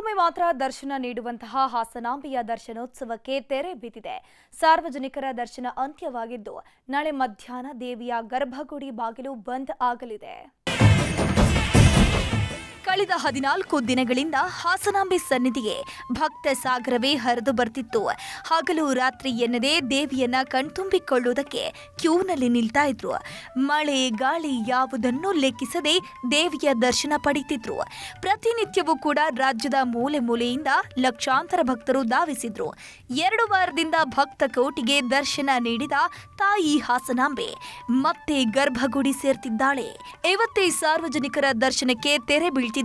ಕೆಲವೊಮ್ಮೆ ಮಾತ್ರ ದರ್ಶನ ನೀಡುವಂತಹ ಹಾಸನಾಂಬೆಯ ದರ್ಶನೋತ್ಸವಕ್ಕೆ ತೆರೆ ಬಿದ್ದಿದೆ. ಸಾರ್ವಜನಿಕರ ದರ್ಶನ ಅಂತ್ಯವಾಗಿದ್ದು ನಾಳೆ ಮಧ್ಯಾಹ್ನ ದೇವಿಯ ಗರ್ಭಗುಡಿ ಬಾಗಿಲು ಬಂದ್ ಆಗಲಿದೆ. ಕಳೆದ 14 ದಿನಗಳಿಂದ ಹಾಸನಾಂಬೆ ಸನ್ನಿಧಿಗೆ ಭಕ್ತ ಸಾಗರವೇ ಹರಿದು ಬರ್ತಿತ್ತು. ಹಗಲು ರಾತ್ರಿ ಎನ್ನದೇ ದೇವಿಯನ್ನ ಕಣ್ತುಂಬಿಕೊಳ್ಳುವುದಕ್ಕೆ ಕ್ಯೂನಲ್ಲಿ ನಿಲ್ತಾ ಇದ್ರು. ಮಳೆ ಗಾಳಿ ಯಾವುದನ್ನೂ ಲೆಕ್ಕಿಸದೆ ದೇವಿಯ ದರ್ಶನ ಪಡೆಯುತ್ತಿದ್ರು. ಪ್ರತಿನಿತ್ಯವೂ ಕೂಡ ರಾಜ್ಯದ ಮೂಲೆ ಮೂಲೆಯಿಂದ ಲಕ್ಷಾಂತರ ಭಕ್ತರು ಧಾವಿಸಿದ್ರು. 2 ವಾರದಿಂದ ಭಕ್ತ ಕೋಟಿಗೆ ದರ್ಶನ ನೀಡಿದ ತಾಯಿ ಹಾಸನಾಂಬೆ ಮತ್ತೆ ಗರ್ಭಗುಡಿ ಸೇರ್ತಿದ್ದಾಳೆ. ಇವತ್ತೇ ಸಾರ್ವಜನಿಕರ ದರ್ಶನಕ್ಕೆ ತೆರೆ ಬೀಳ್ತಿದ್ದು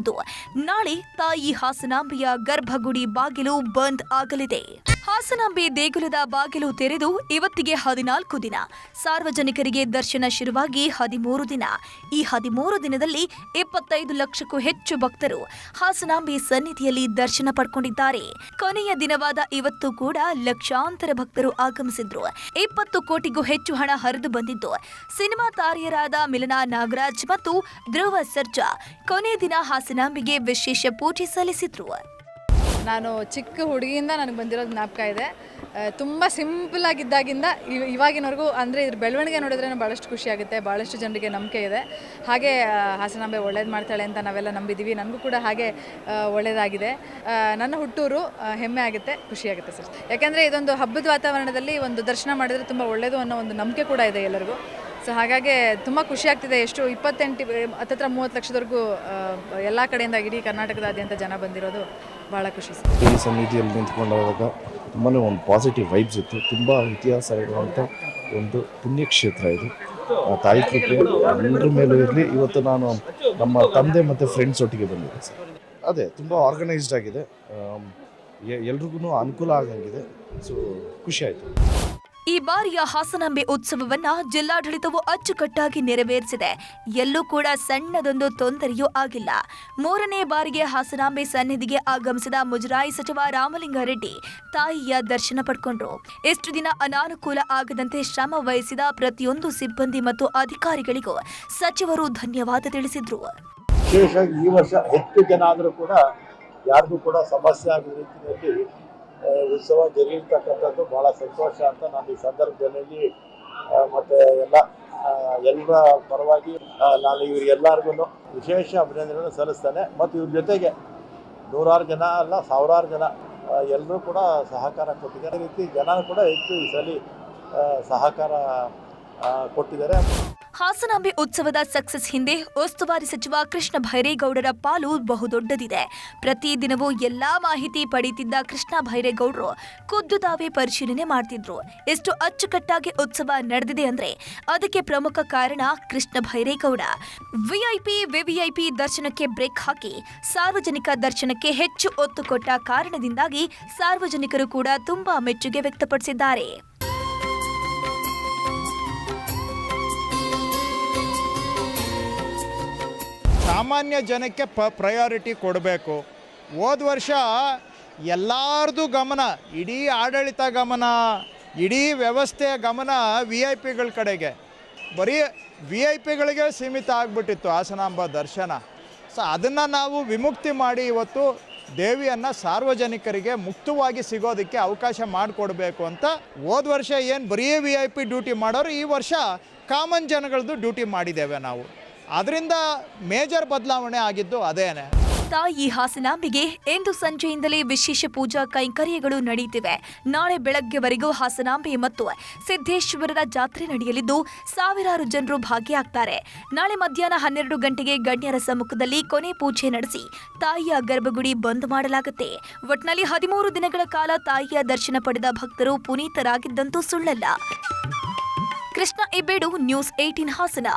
ನಾಳೆ ತಾಯಿ ಹಾಸನಾಂಬೆಯ ಗರ್ಭಗುಡಿ ಬಾಗಿಲು ಬಂದ್ ಆಗಲಿದೆ. ಹಾಸನಾಂಬೆ ದೇಗುಲದ ಬಾಗಿಲು ತೆರೆದು ಇವತ್ತಿಗೆ 14 ದಿನ. ಸಾರ್ವಜನಿಕರಿಗೆ ದರ್ಶನ ಶುರುವಾಗಿ 13 ದಿನ. ಈ 13 ದಿನದಲ್ಲಿ 25 ಲಕ್ಷಕ್ಕೂ ಹೆಚ್ಚು ಭಕ್ತರು ಹಾಸನಾಂಬೆ ಸನ್ನಿಧಿಯಲ್ಲಿ ದರ್ಶನ ಪಡ್ಕೊಂಡಿದ್ದಾರೆ. ಕೊನೆಯ ದಿನವಾದ ಇವತ್ತು ಕೂಡ ಲಕ್ಷಾಂತರ ಭಕ್ತರು ಆಗಮಿಸಿದ್ರು. 20 ಕೋಟಿಗೂ ಹೆಚ್ಚು ಹಣ ಹರಿದು ಬಂದಿದ್ದು ಸಿನಿಮಾ ತಾರೆಯರಾದ ಮಿಲನಾ ನಾಗರಾಜ್ ಮತ್ತು ಧ್ರುವ ಸರ್ಜಾ ಕೊನೆಯ ದಿನ ಹಾಸನಾಂಬೆಗೆ ವಿಶೇಷ ಪೂಜೆ ಸಲ್ಲಿಸಿದ್ರು. ನಾನು ಚಿಕ್ಕ ಹುಡುಗಿಯಿಂದ ನನಗೆ ಬಂದಿರೋದು ಜ್ಞಾಪಕ ಇದೆ. ತುಂಬ ಸಿಂಪಲ್ ಆಗಿದ್ದಾಗಿಂದ ಇವಾಗಿನವರೆಗೂ ಅಂದರೆ ಇದ್ರ ಬೆಳವಣಿಗೆ ನೋಡಿದ್ರೆ ಭಾಳಷ್ಟು ಖುಷಿಯಾಗುತ್ತೆ. ಭಾಳಷ್ಟು ಜನರಿಗೆ ನಂಬಿಕೆ ಇದೆ. ಹಾಗೆ ಹಾಸನಾಂಬೆ ಒಳ್ಳೇದು ಮಾಡ್ತಾಳೆ ಅಂತ ನಾವೆಲ್ಲ ನಂಬಿದ್ದೀವಿ. ನನಗೂ ಕೂಡ ಹಾಗೆ ಒಳ್ಳೆಯದಾಗಿದೆ. ನನ್ನ ಹುಟ್ಟೂರು ಹೆಮ್ಮೆ ಆಗುತ್ತೆ, ಖುಷಿಯಾಗುತ್ತೆ ಸರ್. ಯಾಕೆಂದರೆ ಇದೊಂದು ಹಬ್ಬದ ವಾತಾವರಣದಲ್ಲಿ ಒಂದು ದರ್ಶನ ಮಾಡಿದರೆ ತುಂಬ ಒಳ್ಳೆಯದು ಅನ್ನೋ ಒಂದು ನಂಬಿಕೆ ಕೂಡ ಇದೆ ಎಲ್ಲರಿಗೂ. ಸೊ ಹಾಗಾಗಿ ತುಂಬ ಖುಷಿ ಆಗ್ತಿದೆ. ಎಷ್ಟು 28 ಹತ್ತಿರ 30 ಲಕ್ಷದವರೆಗೂ ಎಲ್ಲ ಕಡೆಯಿಂದ ಇಡೀ ಕರ್ನಾಟಕದಾದ್ಯಂತ ಜನ ಬಂದಿರೋದು ಭಾಳ ಖುಷಿ ಸರ್. ಈ ಸನ್ನಿಧಿಯಲ್ಲಿ ನಿಂತ್ಕೊಂಡಾಗ ತುಂಬಾ ಒಂದು ಪಾಸಿಟಿವ್ ವೈಬ್ಸ್ ಇತ್ತು. ತುಂಬ ಇತಿಹಾಸ ಇರುವಂಥ ಒಂದು ಪುಣ್ಯಕ್ಷೇತ್ರ ಇದು. ತಾಯಿ ಕೃಪೆ ಎಲ್ಲರ ಮೇಲೂ ಇರಲಿ. ಇವತ್ತು ನಾನು ನಮ್ಮ ತಂದೆ ಮತ್ತು ಫ್ರೆಂಡ್ಸ್ ಒಟ್ಟಿಗೆ ಬಂದಿದ್ದೆ ಸರ್. ಅದೇ ತುಂಬ ಆರ್ಗನೈಸ್ಡ್ ಆಗಿದೆ, ಎಲ್ರಿಗೂ ಅನುಕೂಲ ಆಗಂಗಿದೆ. ಸೊ ಖುಷಿ ಆಯಿತು. ಈ ಬಾರಿಯ ಹಾಸನಾಂಬೆ ಉತ್ಸವವನ್ನ ಜಿಲ್ಲಾಡಳಿತವು ಅಚ್ಚುಕಟ್ಟಾಗಿ ನೆರವೇರಿಸಿದೆ. ಎಲ್ಲೂ ಕೂಡ ಸಣ್ಣದೊಂದು ತೊಂದರೆಯೂ ಆಗಿಲ್ಲ. 3ನೇ ಬಾರಿಗೆ ಹಾಸನಾಂಬೆ ಸನ್ನಿಧಿಗೆ ಆಗಮಿಸಿದ ಮುಜರಾಯಿ ಸಚಿವ ರಾಮಲಿಂಗಾರೆಡ್ಡಿ ತಾಯಿಯ ದರ್ಶನ ಪಡ್ಕೊಂಡ್ರು. ಎಷ್ಟು ದಿನ ಅನಾನುಕೂಲ ಆಗದಂತೆ ಶ್ರಮ ವಹಿಸಿದ ಪ್ರತಿಯೊಂದು ಸಿಬ್ಬಂದಿ ಮತ್ತು ಅಧಿಕಾರಿಗಳಿಗೂ ಸಚಿವರು ಧನ್ಯವಾದ ತಿಳಿಸಿದ್ರು. ವಿಶೇಷವಾಗಿ ಈ ವರ್ಷ ಹೆಚ್ಚು ಜನ ಆದರೂ ಕೂಡ ಯಾರಿಗೂ ಕೂಡ ಸಮಸ್ಯೆ ಆಗೋ ರೀತಿಯಲ್ಲಿ ಉತ್ಸವ ಜರುಗಿರ್ತಕ್ಕಂಥದ್ದು ಭಾಳ ಸಂತೋಷ ಅಂತ ನಾನು ಈ ಸಂದರ್ಭದಲ್ಲಿ ಮತ್ತು ಎಲ್ಲರ ಪರವಾಗಿ ನಾನು ಇವರಿಗೆಲ್ಲರಿಗೂ ವಿಶೇಷ ಅಭಿನಂದನೆ ಸಲ್ಲಿಸ್ತೇನೆ. ಮತ್ತು ಇವ್ರ ಜೊತೆಗೆ ನೂರಾರು ಜನ ಅಲ್ಲ, ಸಾವಿರಾರು ಜನ ಎಲ್ಲರೂ ಕೂಡ ಸಹಕಾರ ಕೊಟ್ಟಿದ್ದಾರೆ. ಅದೇ ರೀತಿ ಜನ ಕೂಡ ಹೆಚ್ಚು ಈ ಸಲ ಸಹಕಾರ ಕೊಟ್ಟಿದ್ದಾರೆ. ಹಾಸನಾಂಬೆ ಉತ್ಸವದ ಸಕ್ಸಸ್ ಹಿಂದೆ ಉಸ್ತುವಾರಿ ಸಚಿವ ಕೃಷ್ಣ ಭೈರೇಗೌಡರ ಪಾಲು ಬಹುದೊಡ್ಡದಿದೆ. ಪ್ರತಿದಿನವೂ ಎಲ್ಲಾ ಮಾಹಿತಿ ಪಡೆಯುತ್ತಿದ್ದ ಕೃಷ್ಣ ಭೈರೇಗೌಡರು ಖುದ್ದು ತಾವೇ ಪರಿಶೀಲನೆ ಮಾಡ್ತಿದ್ರು. ಎಷ್ಟು ಅಚ್ಚುಕಟ್ಟಾಗಿ ಉತ್ಸವ ನಡೆದಿದೆ ಅಂದ್ರೆ ಅದಕ್ಕೆ ಪ್ರಮುಖ ಕಾರಣ ಕೃಷ್ಣ ಭೈರೇಗೌಡ. ವಿವಿಐಪಿ ದರ್ಶನಕ್ಕೆ ಬ್ರೇಕ್ ಹಾಕಿ ಸಾರ್ವಜನಿಕ ದರ್ಶನಕ್ಕೆ ಹೆಚ್ಚು ಒತ್ತು ಕೊಟ್ಟ ಕಾರಣದಿಂದಾಗಿ ಸಾರ್ವಜನಿಕರು ಕೂಡ ತುಂಬಾ ಮೆಚ್ಚುಗೆ ವ್ಯಕ್ತಪಡಿಸಿದ್ದಾರೆ. ಸಾಮಾನ್ಯ ಜನಕ್ಕೆ ಪ್ರಯಾರಿಟಿ ಕೊಡಬೇಕು. ಹೋದ ವರ್ಷ ಎಲ್ಲರದು ಗಮನ, ಇಡೀ ಆಡಳಿತ ಗಮನ, ಇಡೀ ವ್ಯವಸ್ಥೆಯ ಗಮನ VIP ಕಡೆಗೆ, ಬರೀ VIP ಸೀಮಿತ ಆಗಿಬಿಟ್ಟಿತ್ತು ಹಾಸನಾಂಬ ದರ್ಶನ. ಸೊ ಅದನ್ನು ನಾವು ವಿಮುಕ್ತಿ ಮಾಡಿ ಇವತ್ತು ದೇವಿಯನ್ನು ಸಾರ್ವಜನಿಕರಿಗೆ ಮುಕ್ತವಾಗಿ ಸಿಗೋದಕ್ಕೆ ಅವಕಾಶ ಮಾಡಿಕೊಡ್ಬೇಕು ಅಂತ ಹೋದ ವರ್ಷ ಏನು ಬರೀ VIP ಡ್ಯೂಟಿ ಮಾಡೋರು, ಈ ವರ್ಷ ಕಾಮನ್ ಜನಗಳದ್ದು ಡ್ಯೂಟಿ ಮಾಡಿದ್ದೇವೆ ನಾವು. ಅದರಿಂದ ಮೇಜರ್ ಬದಲಾವಣೆ ಆಗಿದ್ದು ಅದೇನೆ. ತಾಯಿ ಹಾಸನಾಂಬೆಗೆ ಇಂದು ಸಂಜೆಯಿಂದಲೇ ವಿಶೇಷ ಪೂಜಾ ಕೈಂಕರ್ಯಗಳು ನಡೆಯುತ್ತಿವೆ. ನಾಳೆ ಬೆಳಗ್ಗೆವರೆಗೂ ಹಾಸನಾಂಬೆ ಮತ್ತು ಸಿದ್ದೇಶ್ವರರ ಜಾತ್ರೆ ನಡೆಯಲಿದ್ದು ಸಾವಿರಾರು ಜನರು ಭಾಗಿಯಾಗ್ತಾರೆ. ನಾಳೆ ಮಧ್ಯಾಹ್ನ 12 ಗಂಟೆಗೆ ಗಣ್ಯರ ಸಮ್ಮುಖದಲ್ಲಿ ಕೊನೆ ಪೂಜೆ ನಡೆಸಿ ತಾಯಿಯ ಗರ್ಭಗುಡಿ ಬಂದ್ ಮಾಡಲಾಗುತ್ತೆ. ಒಟ್ನಲ್ಲಿ 13 ದಿನಗಳ ಕಾಲ ತಾಯಿಯ ದರ್ಶನ ಪಡೆದ ಭಕ್ತರು ಪುನೀತರಾಗಿದ್ದಂತೂ ಸುಳ್ಳಲ್ಲ. ಕೃಷ್ಣ ಹೆಬ್ಬೇಡು, ನ್ಯೂಸ್ 18 ಹಾಸನ.